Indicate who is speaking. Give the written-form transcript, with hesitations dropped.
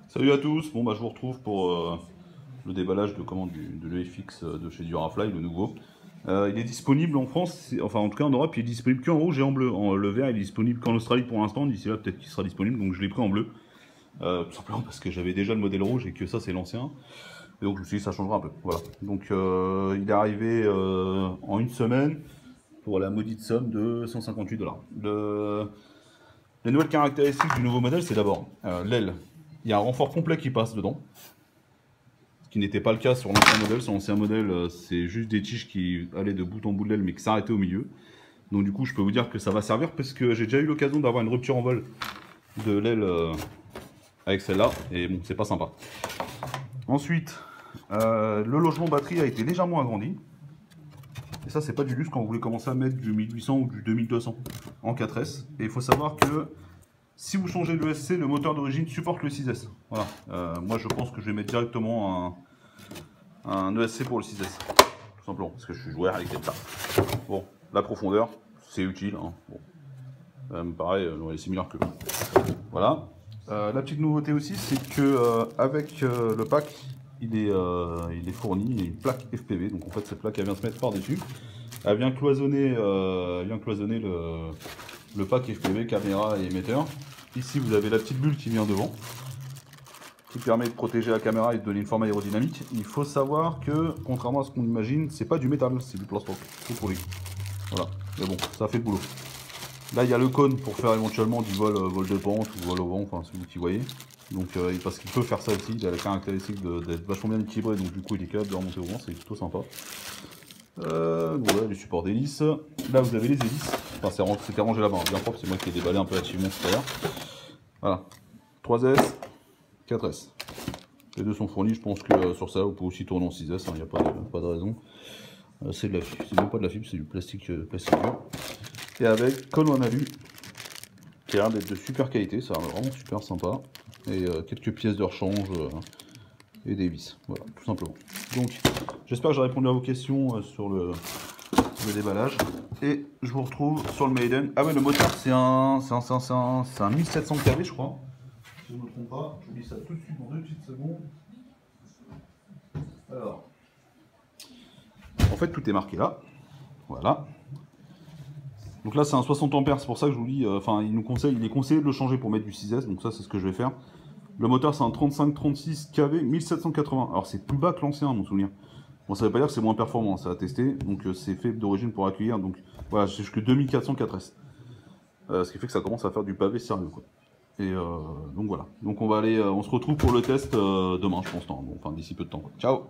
Speaker 1: Salut à tous, bon bah je vous retrouve pour le déballage de commande de l'EFX de chez Durafly, le nouveau. Il est disponible en France, enfin en tout cas en Europe, il est disponible qu'en rouge et en bleu. Le vert il est disponible qu'en Australie pour l'instant, d'ici là peut-être qu'il sera disponible, donc je l'ai pris en bleu. Tout simplement parce que j'avais déjà le modèle rouge et que ça c'est l'ancien. Et donc je me suis dit ça changera un peu. Voilà. Donc il est arrivé en une semaine pour la maudite somme de 158$. Les nouvelles caractéristiques du nouveau modèle, c'est d'abord l'aile. Il y a un renfort complet qui passe dedans, ce qui n'était pas le cas sur l'ancien modèle. Sur l'ancien modèle, c'est juste des tiges qui allaient de bout en bout de l'aile, mais qui s'arrêtaient au milieu. Donc du coup, je peux vous dire que ça va servir, parce que j'ai déjà eu l'occasion d'avoir une rupture en vol de l'aile avec celle-là, et bon, c'est pas sympa. Ensuite, le logement batterie a été légèrement agrandi. Et ça, c'est pas du luxe quand vous voulez commencer à mettre du 1800 ou du 2200 en 4S. Et il faut savoir que si vous changez l'ESC, le moteur d'origine supporte le 6S. Voilà. Moi, je pense que je vais mettre directement un ESC pour le 6S. Tout simplement, parce que je suis joueur avec ça. Bon, la profondeur, c'est utile. Hein. Bon. Ça me paraît similaire que. Voilà. La petite nouveauté aussi, c'est que avec le pack, il est fourni, il y a une plaque FPV. Donc en fait, cette plaque, elle vient se mettre par-dessus. Elle vient cloisonner, le pack FPV, caméra et émetteur. Ici, vous avez la petite bulle qui vient devant, qui permet de protéger la caméra et de donner une forme aérodynamique. Il faut savoir que, contrairement à ce qu'on imagine, c'est pas du métal, c'est du plastique. Tout pour lui. Voilà. Mais bon, ça fait le boulot. Là, il y a le cône pour faire éventuellement du vol de pente ou vol au vent, enfin celui qui voyez. Donc, parce qu'il peut faire ça aussi, il a la caractéristique d'être vachement bien équilibré, donc du coup, il est capable de remonter au vent, c'est plutôt sympa. Voilà, les supports d'hélice. Là, vous avez les hélices. Enfin, c'était rangé là-bas, bien propre, c'est moi qui ai déballé un peu hâtivement tout à l'heure. Voilà. 3S, 4S. Les deux sont fournis, je pense que sur ça, vous pouvez aussi tourner en 6S, il n'y a pas de raison. C'est de la fibre, c'est même pas de la fibre, c'est du plastique dur. Et avec colle en alu, qui a l'air d'être de super qualité, ça a l'air vraiment super sympa. Et quelques pièces de rechange et des vis, voilà, tout simplement. Donc, j'espère que j'ai répondu à vos questions sur le déballage. Et je vous retrouve sur le Maiden. Ah ouais, le moteur, c'est un 1700 kV, je crois. Si je ne me trompe pas, je vous dis ça tout de suite dans 2 petites secondes. Alors, en fait, tout est marqué là. Voilà. Donc là, c'est un 60 ampères, c'est pour ça que je vous dis, enfin, il est conseillé de le changer pour mettre du 6S, donc ça, c'est ce que je vais faire. Le moteur, c'est un 35-36 kV 1780. Alors, c'est plus bas que l'ancien, à mon souvenir. Bon, ça veut pas dire que c'est moins performant, ça a testé, donc c'est fait d'origine pour accueillir, donc voilà, c'est jusque 2404S. Ce qui fait que ça commence à faire du pavé sérieux, quoi. Et donc voilà. Donc on va aller, on se retrouve pour le test demain, je pense, enfin d'ici peu de temps, quoi. Ciao!